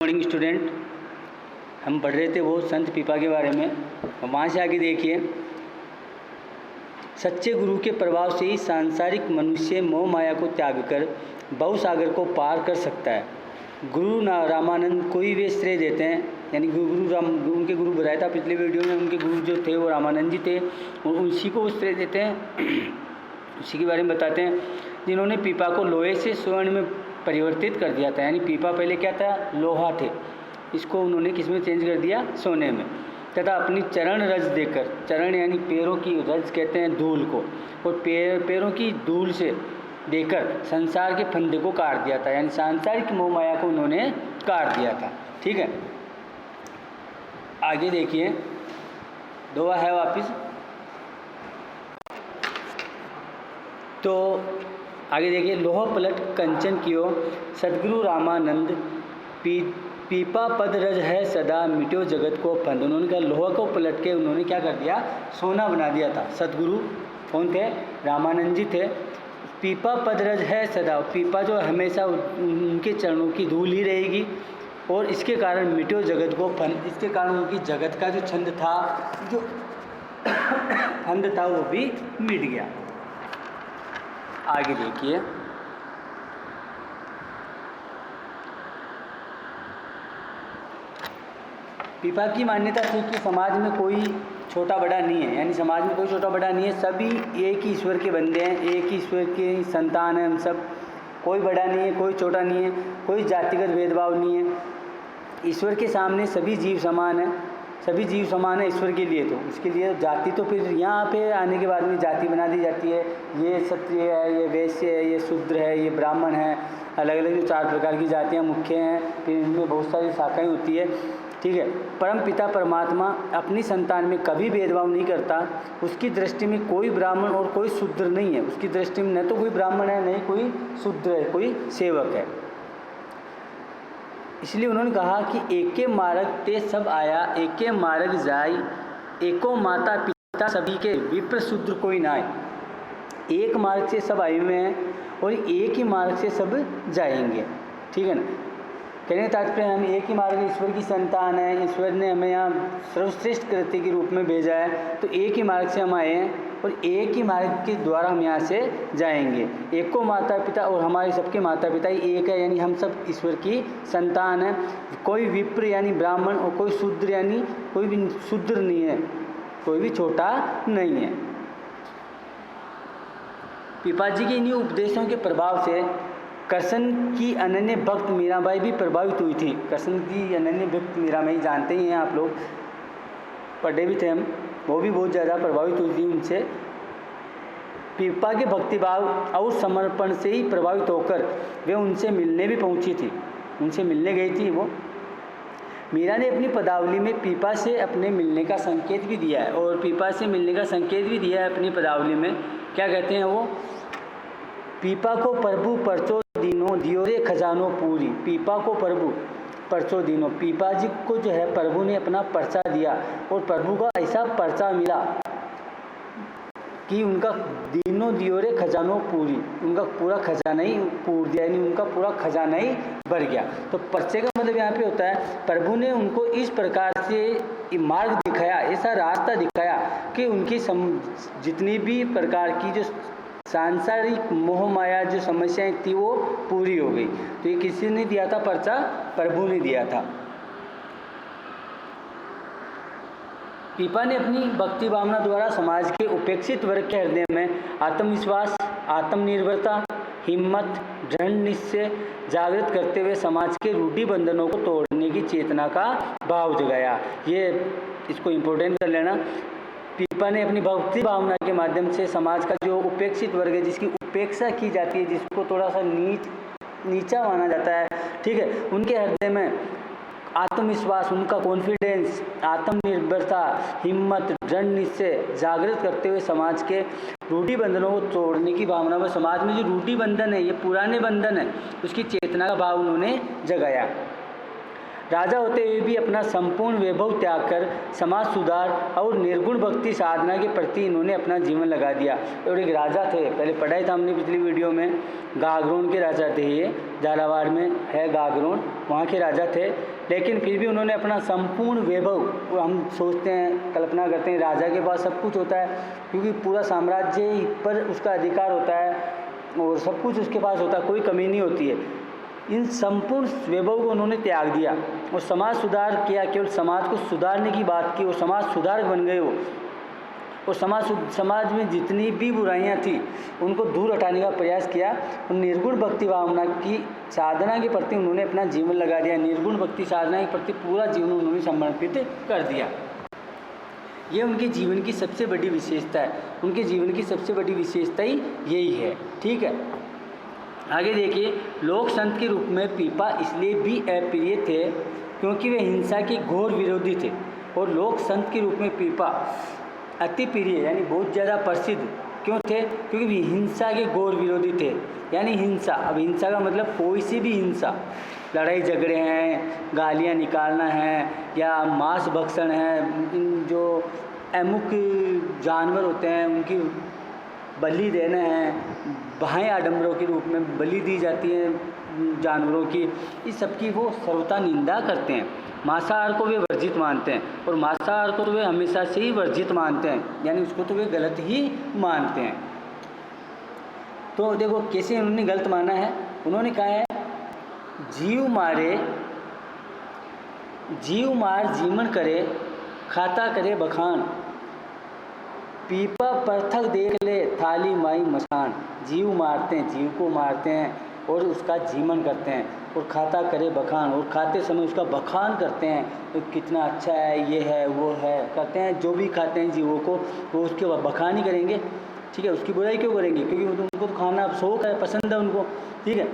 Morning student, हम पढ़ रहे थे वो संत पीपा के बारे में। वहाँ से आगे देखिए, सच्चे गुरु के प्रभाव से ही सांसारिक मनुष्य मोह माया को त्याग कर भवसागर को पार कर सकता है। गुरु रामानंद को ही वे श्रेय देते हैं, यानी उनके गुरु बताया था पिछले वीडियो में, उनके गुरु जो थे वो रामानंद जी थे और उसी को वो श्रेय देते हैं। उसी के बारे में बताते हैं जिन्होंने पीपा को लोहे से स्वर्ण में परिवर्तित कर दिया था। यानी पीपा पहले क्या था, लोहा थे, इसको उन्होंने किस में चेंज कर दिया, सोने में। तथा अपनी चरण रज देकर, चरण यानी पैरों की रज कहते हैं धूल को, और पैरों की धूल से देकर संसार के फंदे को काट दिया था। यानी सांसारिक मोह माया को उन्होंने काट दिया था। ठीक है, आगे देखिए, दुआ है वापिस। तो आगे देखिए, लोहा पलट कंचन कियो सदगुरु रामानंद पीपा पद रज है सदा मिट्यो जगत को फंद। उन्होंने कहा लोहा को पलट के उन्होंने क्या कर दिया, सोना बना दिया था। सदगुरु कौन थे, रामानंद जी थे। पीपा पद रज है सदा, पीपा जो हमेशा उनके चरणों की धूल ही रहेगी, और इसके कारण मिट्यो जगत को फंद, इसके कारण उनकी जगत का जो छंद था, जो फंद था, वो भी मिट गया। आगे देखिए, पीपा की मान्यता थी कि समाज में कोई छोटा बड़ा नहीं है, यानी समाज में कोई छोटा बड़ा नहीं है, सभी एक ही ईश्वर के बंदे हैं, एक ही ईश्वर के संतान हैं हम सब। कोई बड़ा नहीं है, कोई छोटा नहीं है, कोई जातिगत भेदभाव नहीं है। ईश्वर के सामने सभी जीव समान हैं, सभी जीव समान है ईश्वर के लिए। तो इसके लिए जाति तो फिर यहाँ पे आने के बाद में जाति बना दी जाती है, ये क्षत्रिय है, ये वैश्य है, ये शूद्र है, ये ब्राह्मण है, अलग अलग जो 4 प्रकार की जातियाँ मुख्य हैं, फिर इनमें बहुत सारी शाखाएँ होती है। ठीक है, परम पिता परमात्मा अपनी संतान में कभी भेदभाव नहीं करता। उसकी दृष्टि में कोई ब्राह्मण और कोई शूद्र नहीं है। उसकी दृष्टि में न तो कोई ब्राह्मण है, नहीं कोई शूद्र है, कोई सेवक है। इसलिए उन्होंने कहा कि एके मार्ग ते सब आया, एके मार्ग जाय, एको माता पिता सभी के, विप्र शूद्र कोई ना आए। एक मार्ग से सब आए हुए हैं और एक ही मार्ग से सब जाएंगे। ठीक है ना, कहने का तात्पर्य हम एक ही मार्ग, ईश्वर की संतान है, ईश्वर ने हमें यहाँ सर्वश्रेष्ठ कृत्य के रूप में भेजा है, तो एक ही मार्ग से हम आए हैं और एक ही मार्ग के द्वारा हम यहाँ से जाएंगे। एक को माता पिता, और हमारे सबके माता पिता ही एक है, यानी हम सब ईश्वर की संतान हैं। कोई विप्र यानी ब्राह्मण और कोई शूद्र यानी कोई भी शूद्र नहीं है, कोई भी छोटा नहीं है। पीपा जी के इन्हीं उपदेशों के प्रभाव से कृष्ण की अनन्य भक्त मीराबाई भी प्रभावित हुई थी। कृष्ण की अनन्य भक्त मीराबाई जानते ही हैं आप लोग, पढ़े भी थे हम, वो भी बहुत ज़्यादा प्रभावित हुई थी उनसे। पीपा के भक्तिभाव और समर्पण से ही प्रभावित होकर वे उनसे मिलने भी पहुंची थी, उनसे मिलने गई थी वो। मीरा ने अपनी पदावली में पीपा से अपने मिलने का संकेत भी दिया है, और पीपा से मिलने का संकेत भी दिया है अपनी पदावली में। क्या कहते हैं वो, पीपा को प्रभु परचो दीनो दियो रे खजानो पूरी। पीपा को प्रभु परचो दीनो, पीपा जी को जो है प्रभु ने अपना पर्चा दिया, और प्रभु का ऐसा पर्चा मिला कि उनका दीनो दियो रे खजानो पूरी, उनका पूरा खजाना ही पूर दिया, यानी उनका पूरा खजाना ही भर गया। तो पर्चे का मतलब यहाँ पे होता है प्रभु ने उनको इस प्रकार से मार्ग दिखाया, ऐसा रास्ता दिखाया कि उनकी जितनी भी प्रकार की जो सांसारिक मोह माया जो समस्याएं थी वो पूरी हो गई। तो ये किसी ने दिया था पर्चा, प्रभु ने दिया था। पीपा ने अपनी भक्ति भावना द्वारा समाज के उपेक्षित वर्ग के हृदय में आत्मविश्वास, आत्मनिर्भरता, हिम्मत, दृढ़ निश्चय जागृत करते हुए समाज के रूढ़ि बंधनों को तोड़ने की चेतना का भाव जगाया। ये इसको इम्पोर्टेंट कर लेना। पीपा ने अपनी भक्ति भावना के माध्यम से समाज का जो उपेक्षित वर्ग है, जिसकी उपेक्षा की जाती है, जिसको थोड़ा सा नीचा माना जाता है, ठीक है, उनके हृदय में आत्मविश्वास, उनका कॉन्फिडेंस, आत्मनिर्भरता, हिम्मत, दृढ़ निश्चय जागृत करते हुए समाज के रूढ़ि बंधनों को तोड़ने की भावना में, समाज में जो रूढ़ि बंधन है, ये पुराने बंधन है, उसकी चेतना का भाव उन्होंने जगाया। राजा होते हुए भी अपना संपूर्ण वैभव त्याग कर समाज सुधार और निर्गुण भक्ति साधना के प्रति इन्होंने अपना जीवन लगा दिया। और एक राजा थे, पहले पढ़ा था हमने पिछली वीडियो में, गागरोन के राजा थे, ये झालावाड़ में है गागरोन, वहाँ के राजा थे। लेकिन फिर भी उन्होंने अपना संपूर्ण वैभव, वो हम सोचते हैं, कल्पना करते हैं राजा के पास सब कुछ होता है क्योंकि पूरा साम्राज्य पर उसका अधिकार होता है और सब कुछ उसके पास होता है, कोई कमी नहीं होती है। इन संपूर्ण वैभव को उन्होंने त्याग दिया और समाज सुधार किया, केवल समाज को सुधारने की बात की और समाज सुधारक बन गए वो। और समाज में जितनी भी बुराइयां थी उनको दूर हटाने का प्रयास किया और निर्गुण भक्ति भावना की साधना के प्रति उन्होंने अपना जीवन लगा दिया। निर्गुण भक्ति साधना के प्रति पूरा जीवन उन्होंने समर्पित कर दिया। ये उनके जीवन की सबसे बड़ी विशेषता है। उनके जीवन की सबसे बड़ी विशेषता ही यही है। ठीक है, आगे देखिए। लोक संत के रूप में पीपा इसलिए भी अप्रिय थे क्योंकि वे हिंसा के घोर विरोधी थे। और लोक संत के रूप में पीपा अति प्रिय यानी बहुत ज़्यादा प्रसिद्ध क्यों थे? क्योंकि वे हिंसा के घोर विरोधी थे। यानी हिंसा, अब हिंसा का मतलब कोई सी भी हिंसा, लड़ाई झगड़े हैं, गालियाँ निकालना है या मांस भक्षण है, जो अमुक जानवर होते हैं उनकी बलि देना है, बाह्य आडंबरों के रूप में बलि दी जाती है जानवरों की, इस सब की वो सर्वथा निंदा करते हैं। मांसाहार को वे वर्जित मानते हैं और मांसाहार को तो वे हमेशा से ही वर्जित मानते हैं, यानी उसको तो वे गलत ही मानते हैं। तो देखो कैसे उन्होंने गलत माना है। उन्होंने कहा है जीव मार जीवन करे, खाता करे बखान, पीपा पर्थक देख ले थाली माई मसान। जीव मारते हैं, जीव को मारते हैं और उसका जीवन करते हैं और खाता करे बखान, और खाते समय उसका बखान करते हैं तो कितना अच्छा है, ये है वो है करते हैं। जो भी खाते हैं जीवों को वो उसके बखान ही करेंगे। ठीक है, उसकी बुराई क्यों करेंगे? क्योंकि उनको तो खाना शौक है, पसंद है उनको। ठीक है,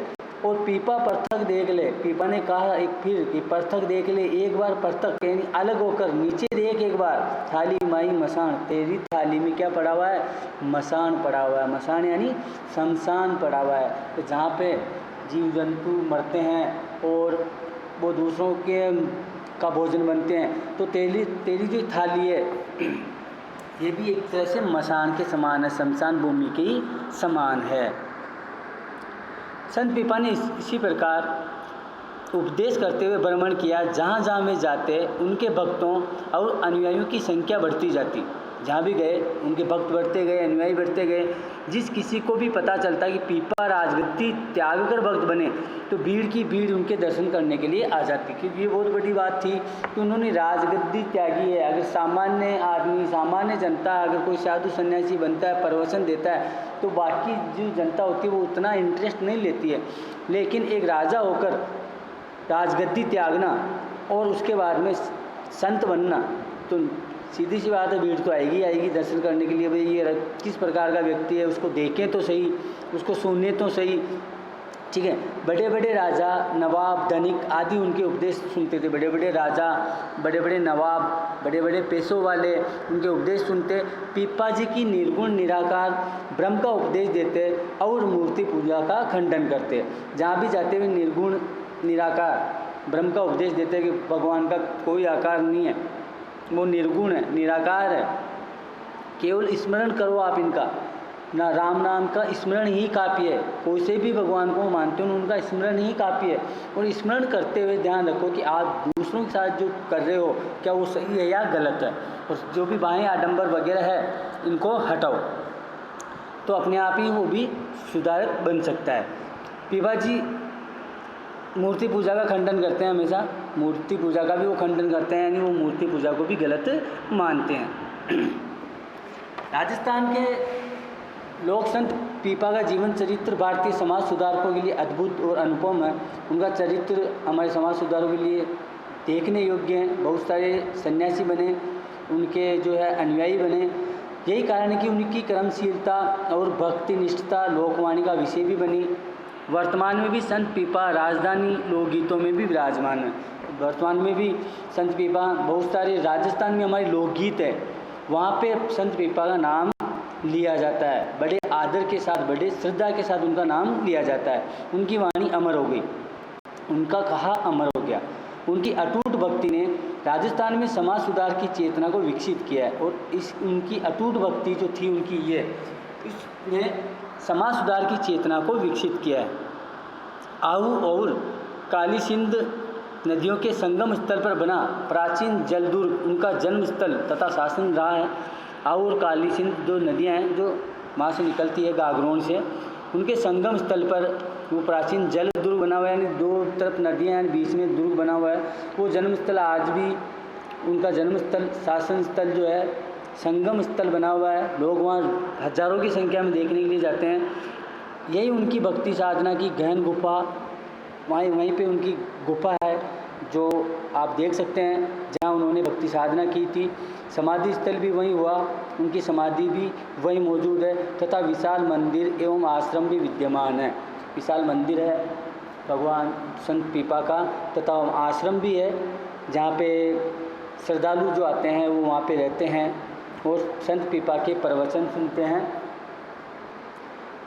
और पीपा पर्थक देख ले, पीपा ने कहा एक फिर कि पर्थक देख ले, एक बार पर्थक यानी अलग होकर नीचे देख एक बार, थाली माई मसान, तेरी थाली में क्या पड़ा हुआ है? मसान पड़ा हुआ है। मसान यानी शमशान पड़ा हुआ है, तो जहाँ पे जीव जंतु मरते हैं और वो दूसरों के का भोजन बनते हैं। तो तेरी जो थाली है ये भी एक तरह से मसान के समान है, शमशान भूमि के ही समान है। संत पीपा ने इसी प्रकार उपदेश करते हुए भ्रमण किया। जहाँ जहाँ वे जाते उनके भक्तों और अनुयायियों की संख्या बढ़ती जाती। जहाँ भी गए उनके भक्त बढ़ते गए, अनुयायी बढ़ते गए। जिस किसी को भी पता चलता कि पीपा राजगद्दी त्याग कर भक्त बने तो भीड़ की भीड़ उनके दर्शन करने के लिए आ जाती। क्योंकि ये बहुत बड़ी बात थी कि उन्होंने राजगद्दी त्यागी है। अगर सामान्य आदमी, सामान्य जनता, अगर कोई साधु सन्यासी बनता है, प्रवचन देता है, तो बाकी जो जनता होती है वो उतना इंटरेस्ट नहीं लेती है। लेकिन एक राजा होकर राजगद्दी त्यागना और उसके बाद में संत बनना, तो सीधी सी बात है, भीड़ तो आएगी दर्शन करने के लिए। भाई ये किस प्रकार का व्यक्ति है, उसको देखें तो सही, उसको सुने तो सही। ठीक है, बड़े बड़े राजा, नवाब, धनिक आदि उनके उपदेश सुनते थे। बड़े बड़े राजा, बड़े बड़े नवाब, बड़े बड़े पैसों वाले उनके उपदेश सुनते। पीपा जी की निर्गुण निराकार ब्रह्म का उपदेश देते और मूर्ति पूजा का खंडन करते। जहाँ भी जाते हुए निर्गुण निराकार ब्रह्म का उपदेश देते कि भगवान का कोई आकार नहीं है, वो निर्गुण है, निराकार है, केवल स्मरण करो आप इनका, ना राम नाम का स्मरण ही काफ़ी है। कोई से भी भगवान को मानते हो उनका स्मरण ही काफ़ी है। और स्मरण करते हुए ध्यान रखो कि आप दूसरों के साथ जो कर रहे हो क्या वो सही है या गलत है, और जो भी बाहें आडंबर वगैरह है इनको हटाओ, तो अपने आप ही वो भी सुधारक बन सकता है। पीपा जी मूर्ति पूजा का खंडन करते हैं, हमेशा मूर्ति पूजा का भी वो खंडन करते हैं, यानी वो मूर्ति पूजा को भी गलत मानते हैं। राजस्थान के लोक संत पीपा का जीवन चरित्र भारतीय समाज सुधारकों के लिए अद्भुत और अनुपम है। उनका चरित्र हमारे समाज सुधारों के लिए देखने योग्य है। बहुत सारे सन्यासी बने, उनके जो है अनुयायी बने। यही कारण है कि उनकी कर्मशीलता और भक्ति निष्ठता लोकवाणी का विषय भी बनी। वर्तमान में भी संत पीपा राजधानी लोकगीतों में भी विराजमान है। वर्तमान में भी संत पीपा, बहुत सारे राजस्थान में हमारे लोकगीत है, वहाँ पे संत पीपा का नाम लिया जाता है। बड़े आदर के साथ, बड़े श्रद्धा के साथ उनका नाम लिया जाता है। उनकी वाणी अमर हो गई, उनका कहा अमर हो गया। उनकी अटूट भक्ति ने राजस्थान में समाज सुधार की चेतना को विकसित किया है। और इस उनकी अटूट भक्ति जो थी उनकी, ये इसने समाज सुधार की चेतना को विकसित किया है। आहू और काली सिंध नदियों के संगम स्थल पर बना प्राचीन जल दुर्ग उनका जन्म स्थल तथा शासन रहा है। आहू और काली सिंध दो नदियाँ हैं जो वहाँ से निकलती है गागरोन से, उनके संगम स्थल पर वो प्राचीन जल दुर्ग बना हुआ है, यानी दो तरफ नदियाँ हैं, बीच में दुर्ग बना हुआ है। वो जन्म स्थल आज भी उनका जन्म स्थल शासन स्थल जो है संगम स्थल बना हुआ है। लोग वहाँ हजारों की संख्या में देखने के लिए जाते हैं। यही उनकी भक्ति साधना की गहन गुफा, वहीं पे उनकी गुफा है जो आप देख सकते हैं, जहाँ उन्होंने भक्ति साधना की थी। समाधि स्थल भी वहीं हुआ, उनकी समाधि भी वहीं मौजूद है तथा विशाल मंदिर एवं आश्रम भी विद्यमान है। विशाल मंदिर है भगवान संत पीपा का तथा आश्रम भी है, जहाँ पे श्रद्धालु जो आते हैं वो वहाँ पे रहते हैं और संत पीपा के प्रवचन सुनते हैं।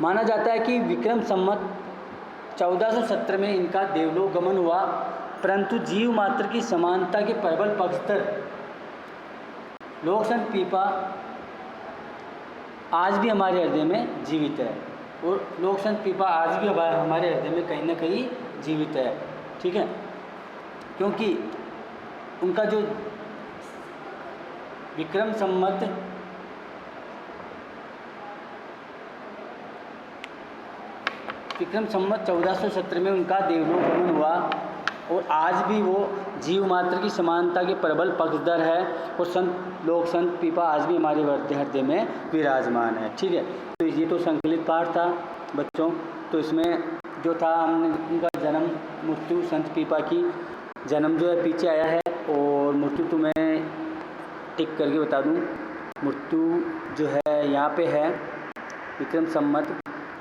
माना जाता है कि विक्रम संवत 1417 में इनका देवलोक गमन हुआ, परंतु जीव मात्र की समानता के प्रबल पक्षधर लोक संत पीपा आज भी हमारे हृदय में जीवित है और लोक संत पीपा आज भी हमारे हृदय में कहीं ना कहीं जीवित है। ठीक है, क्योंकि उनका जो विक्रम संवत 1417 में उनका देवलोक गमन हुआ और आज भी वो जीव मात्र की समानता के प्रबल पक्षधर है और लोक संत पीपा आज भी हमारे हृदय में विराजमान है। ठीक है, तो ये तो संकलित पाठ था बच्चों। तो इसमें जो था हमने उनका जन्म मृत्यु संत पीपा की जन्म जो है पीछे आया है और मृत्यु तो मैं टिक करके बता दूं। मृत्यु जो है यहाँ पे है विक्रम संवत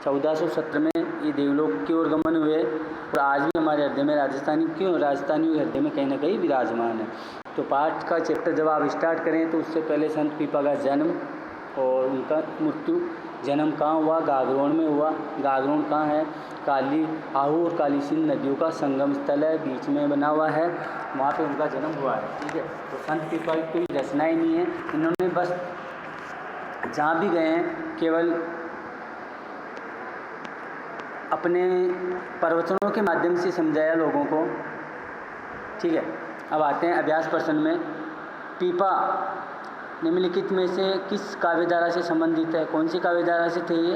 1417 में ये देवलोक की ओर गमन हुए और आज भी हमारे हृदय में राजस्थानियों के हृदय में कहीं ना कहीं विराजमान है। तो पाठ का चैप्टर जब आप स्टार्ट करें तो उससे पहले संत पीपा का जन्म और उनका मृत्यु। जन्म कहाँ हुआ? गागरोन में हुआ। गागरोन कहाँ है? आहू और काली सिंध नदियों का संगम स्थल है, बीच में बना हुआ है, वहाँ पे उनका जन्म हुआ है। ठीक है, तो संत पीपा की कोई रचना ही नहीं है, इन्होंने बस जहाँ भी गए हैं केवल अपने प्रवचनों के माध्यम से समझाया लोगों को। ठीक है, अब आते हैं अभ्यास प्रश्न में। पीपा निम्नलिखित में से किस काव्यधारा से संबंधित है? कौन सी काव्यधारा से थे ये?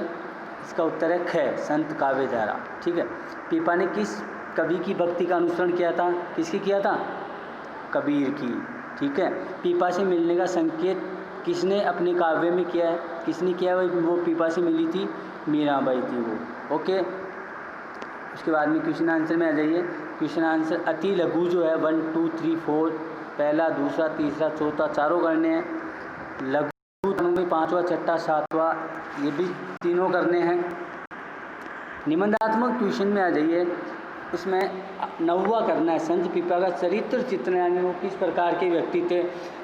इसका उत्तर है ख, संत काव्यधारा। ठीक है, पीपा ने किस कवि की भक्ति का अनुसरण किया था? किसकी किया था? कबीर की। ठीक है, पीपा से मिलने का संकेत किसने अपने काव्य में किया है? किसने किया है? वो पीपा से मिली थी, मीराबाई थी वो। ओके, उसके बाद में क्वेश्चन आंसर में आ जाइए। क्वेश्चन आंसर अति लघु जो है 1 2 3 4 पहला, दूसरा, तीसरा, चौथा चारों करने हैं। लघु में 5वां, 6वां, 7वां ये भी तीनों करने हैं। निबंधात्मक क्वेश्चन में आ जाइए, उसमें 9वां करना है। संत पीपा का चरित्र चित्रण, यानी वो किस प्रकार के व्यक्ति थे,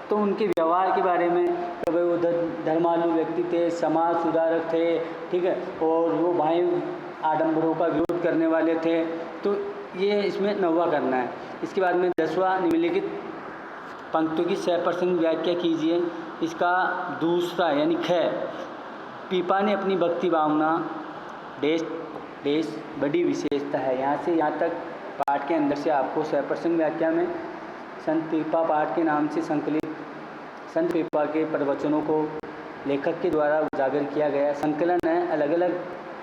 तो उनके व्यवहार के बारे में, कभी वो धर्मालु व्यक्ति थे, समाज सुधारक थे। ठीक है, और वो भाई आडंबरों का विरोध करने वाले थे, तो ये इसमें 9वां करना है। इसके बाद में 10वां निम्नलिखित पंक्तियों की सप्रसंग व्याख्या कीजिए। इसका दूसरा यानी ख, पीपा ने अपनी भक्ति भावना देश बड़ी विशेषता है। यहाँ से यहाँ तक पाठ के अंदर से आपको सप्रसंग व्याख्या में संत पीपा पाठ के नाम से संकलित संत पीपा के प्रवचनों को लेखक के द्वारा उजागर किया गया संकलन है, अलग अलग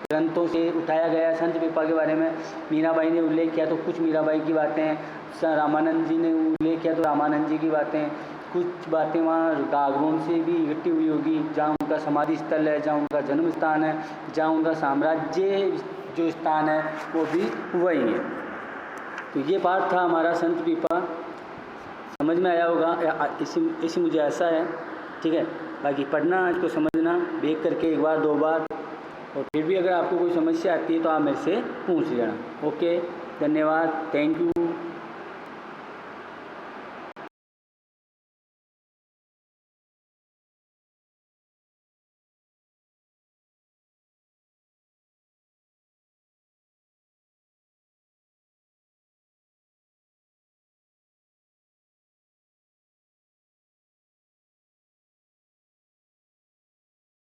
ग्रंथों से उठाया गया। संत पीपा के बारे में मीराबाई ने उल्लेख किया तो कुछ मीराबाई की बातें, रामानंद जी ने उल्लेख किया तो रामानंद जी की बातें, कुछ बातें वहाँ गागरोन से भी इकट्ठी हुई होगी, जहाँ उनका समाधि स्थल है, जहाँ उनका जन्म स्थान है, जहाँ उनका साम्राज्य जो स्थान है वो भी वही है। तो ये पाठ था हमारा संत पीपा, समझ में आया होगा, इसी मुझे ऐसा है। ठीक है, बाकी पढ़ना, इसको समझना, देख करके एक बार 2 बार, और फिर भी अगर आपको कोई समस्या आती है तो आप मेरे से पूछ लेना। ओके, धन्यवाद, थैंक यू।